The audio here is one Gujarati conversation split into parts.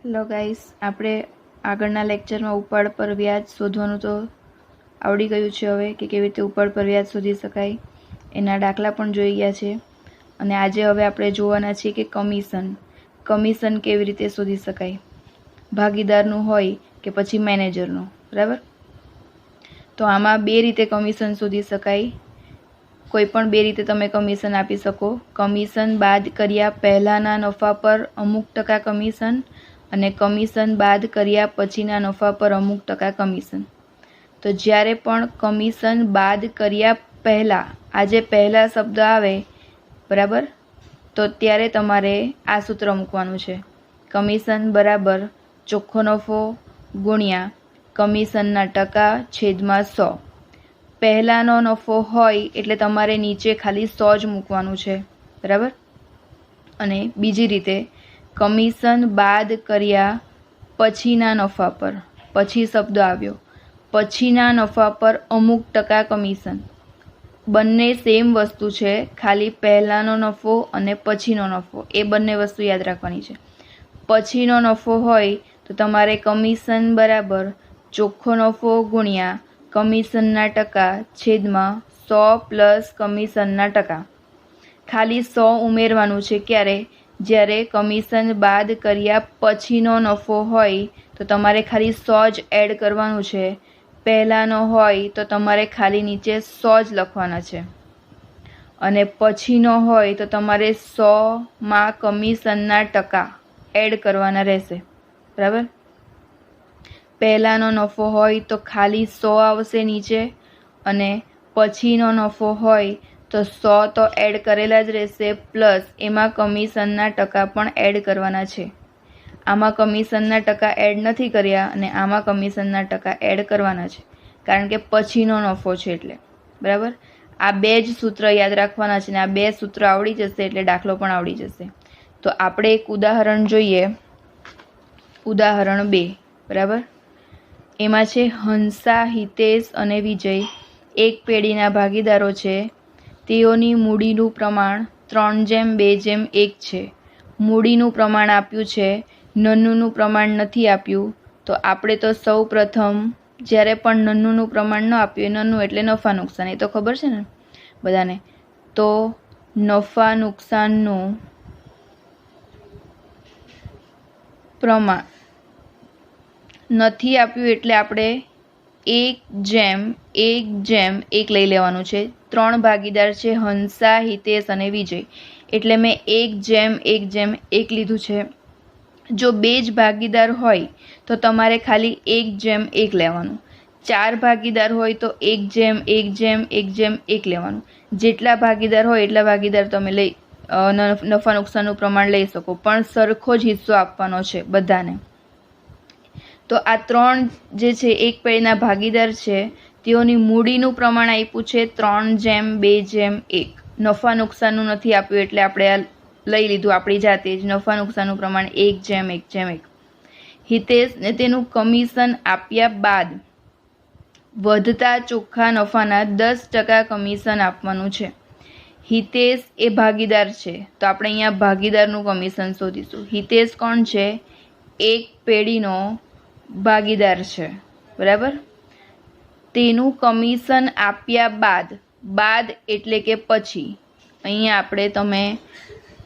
હેલો ગાઈસ, આપણે આગળના લેક્ચરમાં ઉપાડ પર વ્યાજ શોધવાનું તો આવડી ગયું છે હવે કે કેવી રીતે ઉપાડ પર વ્યાજ શોધી શકાય. એના દાખલા પણ જોઈ ગયા છે. અને આજે હવે આપણે જોવાના છીએ કે કમિશન કેવી રીતે શોધી શકાય, ભાગીદારનું હોય કે પછી મેનેજરનું. બરાબર. તો આમાં બે રીતે કમિશન શોધી શકાય. કોઈ પણ બે રીતે તમે કમિશન આપી શકો. કમિશન બાદ કર્યા પહેલાંના નફા પર અમુક ટકા કમિશન અને કમિશન બાદ કર્યા પછીના નફા પર અમુક ટકા કમિશન. તો જ્યારે પણ કમિશન બાદ કર્યા પહેલાં, આ જે પહેલા શબ્દ આવે, બરાબર, તો ત્યારે તમારે આ સૂત્ર મૂકવાનું છે. કમિશન બરાબર ચોખ્ખો નફો ગુણ્યા કમિશનના ટકા છેદમાં 100. પહેલાંનો નફો હોય એટલે તમારે નીચે ખાલી 100 જ મૂકવાનું છે. બરાબર. અને બીજી રીતે કમિશન બાદ કર્યા પછીના નફા પર, પછી શબ્દ આવ્યો, પછીના નફા પર અમુક ટકા કમિશન. બંને સેમ વસ્તુ છે, ખાલી પહેલાંનો નફો અને પછીનો નફો, એ બંને વસ્તુ યાદ રાખવાની છે. પછીનો નફો હોય તો તમારે કમિશન બરાબર ચોખ્ખો નફો ગુણ્યા કમિશનના ટકા છેદમાં 100 પ્લસ કમિશનના ટકા. ખાલી 100 ઉમેરવાનું છે. ક્યારે? જ્યારે કમિશન બાદ કર્યા પછીનો નફો હોય તો તમારે ખાલી 100 જ એડ કરવાનું છે. પહેલાંનો હોય તો તમારે ખાલી નીચે 100 જ લખવાના છે. અને પછીનો હોય તો તમારે 100માં કમિશનના ટકા એડ કરવાના રહેશે. બરાબર. પહેલાંનો નફો હોય તો ખાલી 100 આવશે નીચે, અને પછીનો નફો હોય તો 100 તો એડ કરેલા જ રહેશે, પ્લસ એમાં કમિશનના ટકા પણ એડ કરવાના છે. આમાં કમિશનના ટકા એડ નથી કર્યા અને આમાં કમિશનના ટકા એડ કરવાના છે, કારણ કે પછીનો નફો છે એટલે. બરાબર. આ બે જ સૂત્ર યાદ રાખવાના છે, અને આ બે સૂત્ર આવડી જશે એટલે દાખલો પણ આવડી જશે. તો આપણે એક ઉદાહરણ જોઈએ. ઉદાહરણ 2. બરાબર. એમાં છે હંસા, હિતેશ અને વિજય એક પેઢીના ભાગીદારો છે. તેઓની મૂડીનું પ્રમાણ 3:2:1 છે. મૂડીનું પ્રમાણ આપ્યું છે, નન્નુનું પ્રમાણ નથી આપ્યું. તો આપણે તો સૌ પ્રથમ જ્યારે પણ નન્નુનું પ્રમાણ ન આપ્યું, નન્નુ એટલે નફા નુકસાન, એ તો ખબર છે ને બધાને. તો નફા નુકસાનનું પ્રમાણ નથી આપ્યું એટલે આપણે 1:1:1 લઈ લેવાનું છે. 3 ભાગીદાર છે, હંસા, હિતેશ અને વિજય, એટલે મેં 1:1:1 લીધું છે. જો 2 જ ભાગીદાર હોય તો તમારે ખાલી 1:1 લેવાનું. 4 ભાગીદાર હોય તો 1:1:1 લેવાનું. જેટલા ભાગીદાર હોય એટલા ભાગીદાર તમે નફા નુકસાનનું પ્રમાણ લઈ શકો, પણ સરખો જ હિસ્સો આપવાનો છે બધાને. તો આ 3 જે છે એક પેઢીના ભાગીદાર છે, તેઓની મૂડીનું પ્રમાણ આપ્યું છે 3:2:1. નફા નુકસાનનું નથી આપ્યું એટલે આપણે આ લઈ લીધું આપણી જાતે જ. નફા નુકસાનનું પ્રમાણ 1:1:1. હિતેશને તેનું કમિશન આપ્યા બાદ વધતા ચોખ્ખા નફાના 10% કમિશન આપવાનું છે. હિતેશ એ ભાગીદાર છે, તો આપણે અહીંયા ભાગીદારનું કમિશન શોધીશું. હિતેશ કોણ છે? એક પેઢીનો ભાગીદાર છે. બરાબર. તેનું કમિશન આપ્યા બાદ એટલે કે પછી. અહીંયા આપણે તમે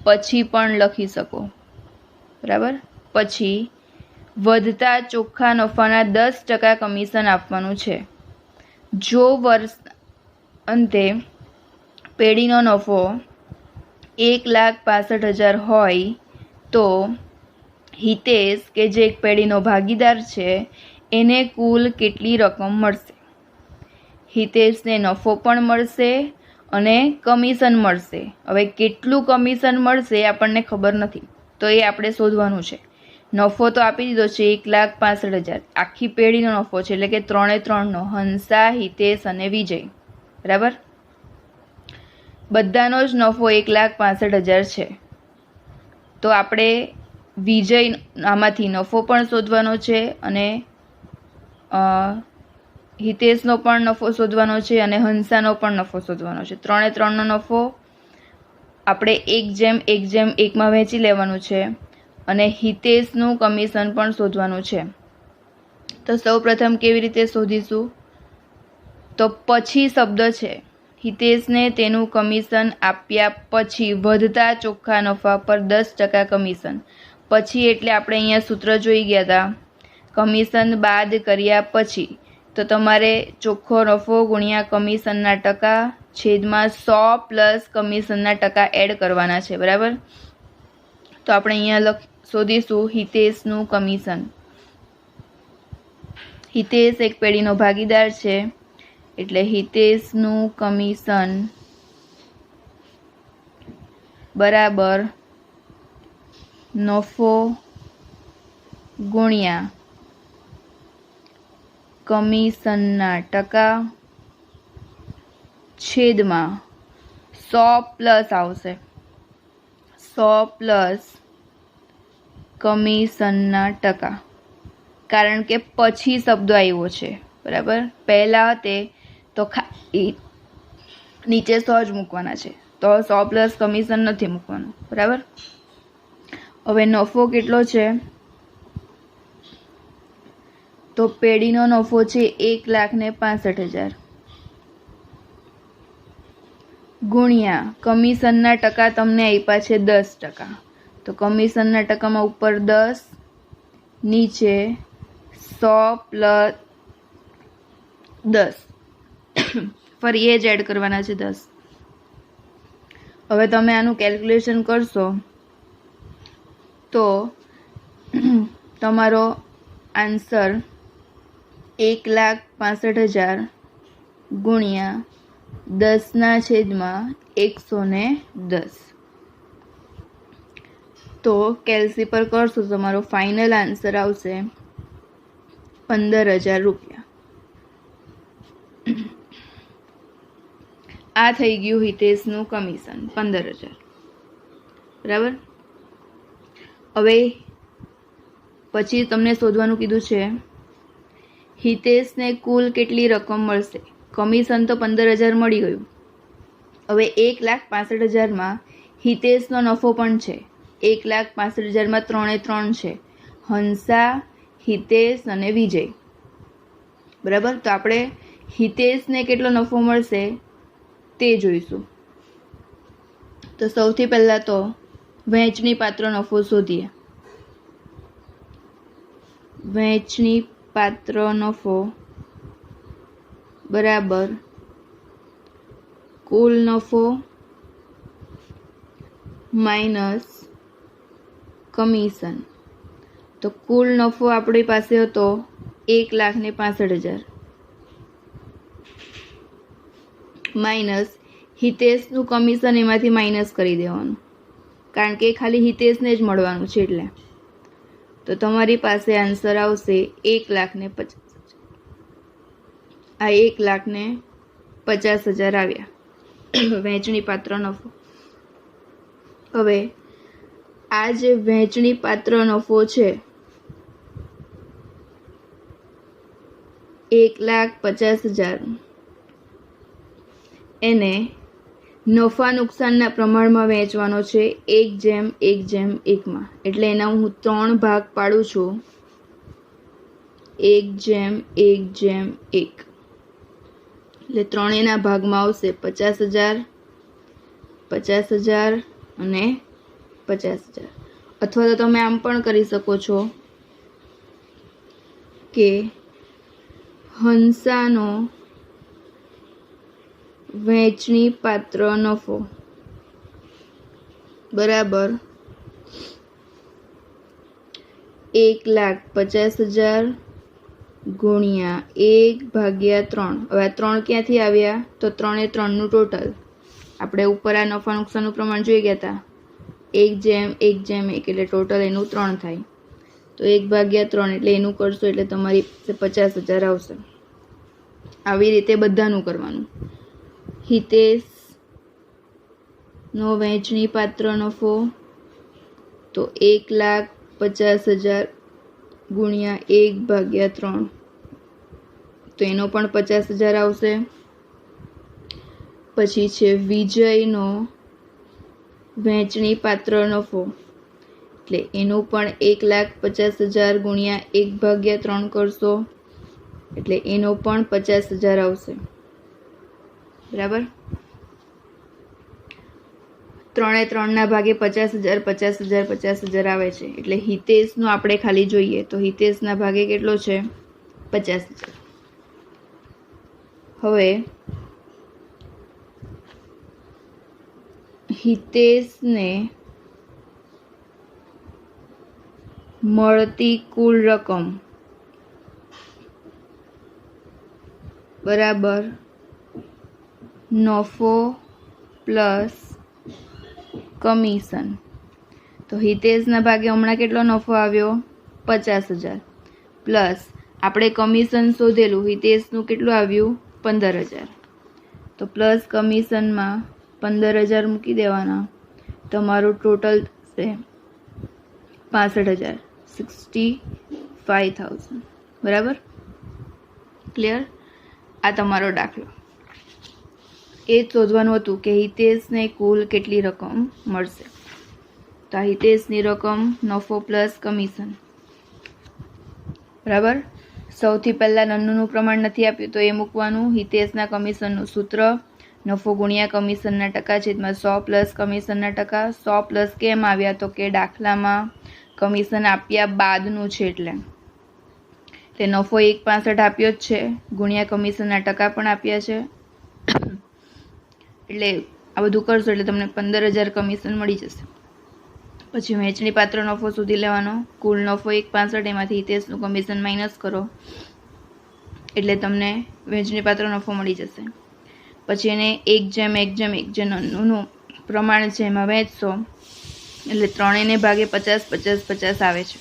પછી પણ લખી શકો. બરાબર. પછી વધતા ચોખ્ખા નફાના 10% કમિશન આપવાનું છે. જો વર્ષ અંતે પેઢીનો નફો 1,65,000 હોય તો હિતેશ, કે જે એક પેઢીનો ભાગીદાર છે, એને કુલ કેટલી રકમ મળશે? હિતેશને નફો પણ મળશે અને કમિશન મળશે. હવે કેટલું કમિશન મળશે આપણને ખબર નથી, તો એ આપણે શોધવાનું છે. નફો તો આપી દીધો છે 1,65,000, આખી પેઢીનો નફો છે, એટલે કે 3:3નો, હંસા, હિતેશ અને વિજય. બરાબર. બધાનો જ નફો 1,65,000 છે. તો આપણે વિજય આમાંથી નફો પણ શોધવાનો છે અને હિતેશનો પણ નફો શોધવાનો છે અને હંસાનો પણ નફો શોધવાનો છે. 3:3નો નફો આપણે 1:1:1 વહેંચી લેવાનું છે અને હિતેશનું કમિશન પણ શોધવાનું છે. તો સૌપ્રથમ કેવી રીતે શોધીશું? તો પછી શબ્દ છે, હિતેશને તેનું કમિશન આપ્યા પછી વધતા ચોખ્ખા નફા પર 10% કમિશન. પછી એટલે આપણે અહીંયા સૂત્ર જોઈ ગયા હતા, કમિશન બાદ કર્યા પછી. તો તમારે ચોખ્ખો નફો ગુણ્યા કમિશનના ટકા છેદમાં 100 પ્લસ કમિશનના ટકા એડ કરવાના છે, બરાબર? તો આપણે અહીંયા શોધીશું હિતેશનું કમિશન. હિતેશ એક પેઢીનો ભાગીદાર છે, એટલે હિતેશનું કમિશન બરાબર નફો ગુણ્યા કમિશનના ટકા છેદમાં 100 પ્લસ આવશે, 100 પ્લસ કમિશનના ટકા. કારણ કે પછી શબ્દ આવ્યો છે, બરાબર? પહેલા તે તો નીચે 100 જ મૂકવાના છે, તો 100 પ્લસ કમિશન નથી મૂકવાનું, બરાબર? હવે નફો કેટલો છે? તો પેઢીનો નફો છે 1,65,000 ગુણ્યા કમિશનના ટકા તમને આપ્યા છે 10%. તો કમિશનના ટકામાં ઉપર 10, નીચે 100 પ્લસ 10, ફરી એ જ એડ કરવાના છે 10. હવે તમે આનું કેલ્ક્યુલેશન કરશો તો તમારો આન્સર 1,65,000 ગુણ્યા 10/110. તો કેલ્સી પર કરશો તો તમારો ફાઇનલ આન્સર આવશે 15,000 રૂપિયા. આ થઈ ગયું હિતેશનું કમિશન 15,000, બરાબર? હવે પછી તમને શોધવાનું કીધું છે હિતેશને કુલ કેટલી રકમ મળશે. કમિશન તો 15,000 મળી ગયું. હવે 1,65,000માં હિતેશનો નફો પણ છે. 1,65,000માં 3 છે, હંસા, હિતેશ અને વિજય, બરાબર? તો આપણે હિતેશને કેટલો નફો મળશે તે જોઈશું. તો સૌથી પહેલાં તો વહેંચણી પાત્ર નફો શોધીએ. વહેંચણી પાત્ર નફો બરાબર કુલ નફો માઇનસ કમિશન. તો કુલ નફો આપણી પાસે હતો 1,65,000 માઇનસ હિતેશનું કમિશન, એમાંથી માઇનસ કરી દેવાનું, કારણ કે ખાલી હિતેશને જ મળવાનું છે એટલે. તો તમારી પાસે આન્સર આવશે 1,50,000. આ 1,50,000 આવ્યા વહેંચણી પાત્ર નફો. હવે આ જે વહેંચણી પાત્ર નફો છે 1,50,000, એને નફા નુકસાનના પ્રમાણમાં વહેંચવાનો છે 1:1:1. એટલે એના હું 3 ભાગ પાડું છું, 1:1:1. એટલે ત્રણેયના ભાગમાં આવશે 50,000, 50,000 અને 50,000. અથવા તો તમે આમ પણ કરી શકો છો કે હંસાનો વહેંચણી પાત્ર નફો બરાબર 1,50,000 ગુણ્યા 1/3. હવે આ 3 ક્યાંથી આવ્યા? તો 3 ટોટલ આપણે ઉપર આ નફા નુકસાનનું પ્રમાણ જોઈ ગયા હતા, 1:1:1 એટલે ટોટલ એનું 3 થાય. તો 1/3 એટલે એનું કરશો એટલે તમારી 50,000 આવશે. આવી રીતે બધાનું કરવાનું. હિતેશનો વહેંચણી પાત્ર નફો તો 1,50,000 ગુણ્યા 1/3, તો એનો પણ 50,000 આવશે. પછી છે વિજયનો વહેંચણી પાત્ર નફો એટલે એનું પણ 1,50,000 ગુણ્યા 1/3 કરશો એટલે એનો પણ 50,000 આવશે. બરાબર. 3 એ 3 ના ભાગે 50,000 50,000 50,000 આવે છે. એટલે હિતેશનું આપણે ખાલી જોઈએ તો હિતેશના ભાગે કેટલો છે? 50,000. હવે હિતેશને મળતી કુલ રકમ બરાબર નફો પ્લસ કમિશન. તો હિતેશના ભાગે હમણાં કેટલો નફો આવ્યો? 50,000 પ્લસ આપણે કમિશન શોધેલું હિતેશનું કેટલું આવ્યું? 15,000. તો પ્લસ કમિશનમાં 15,000 મૂકી દેવાના. તમારું ટોટલ છે 65,000 65,000. બરાબર. ક્લિયર? આ તમારો દાખલો. એ જ શોધવાનું હતું કે હિતેશને કુલ કેટલી રકમ મળશે. તો આ હિતેશની રકમ નફો પ્લસ કમિશન. બરાબર. સૌથી પહેલાં નન્નુનું પ્રમાણ નથી આપ્યું તો એ મૂકવાનું. હિતેશના કમિશનનું સૂત્ર નફો ગુણ્યા કમિશનના ટકા છેદમાં 100 પ્લસ કમિશનના ટકા. 100 પ્લસ કેમ આવ્યા? તો કે દાખલામાં કમિશન આપ્યા બાદનું છે એટલે નફો 1,65 આપ્યો જ છે ગુણ્યા કમિશનના ટકા પણ આપ્યા છે. એટલે આ બધું કરશો એટલે તમને 15,000 કમિશન મળી જશે. પછી વહેંચણી પાત્ર નફો શોધી લેવાનો. કુલ નફો 1,65 એમાંથી હિતેશનું કમિશન માઇનસ કરો એટલે તમને વહેંચણી પાત્ર નફો મળી જશે. પછી એને 1:1:1 નન્નુનું પ્રમાણ છે એમાં વહેંચશો એટલે 3 ભાગે 50 50 50 આવે છે.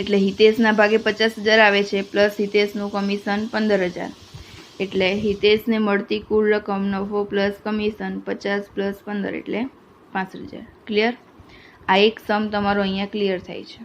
એટલે હિતેશના ભાગે 50,000 આવે છે પ્લસ હિતેશનું કમિશન 15,000. એટલે હિતેશને મળતી કુલ રકમ નફો પ્લસ કમિશન 50 પ્લસ 15 એટલે 65,000. ક્લિયર? આ એક સમ તમારો અહીંયા ક્લિયર થાય છે.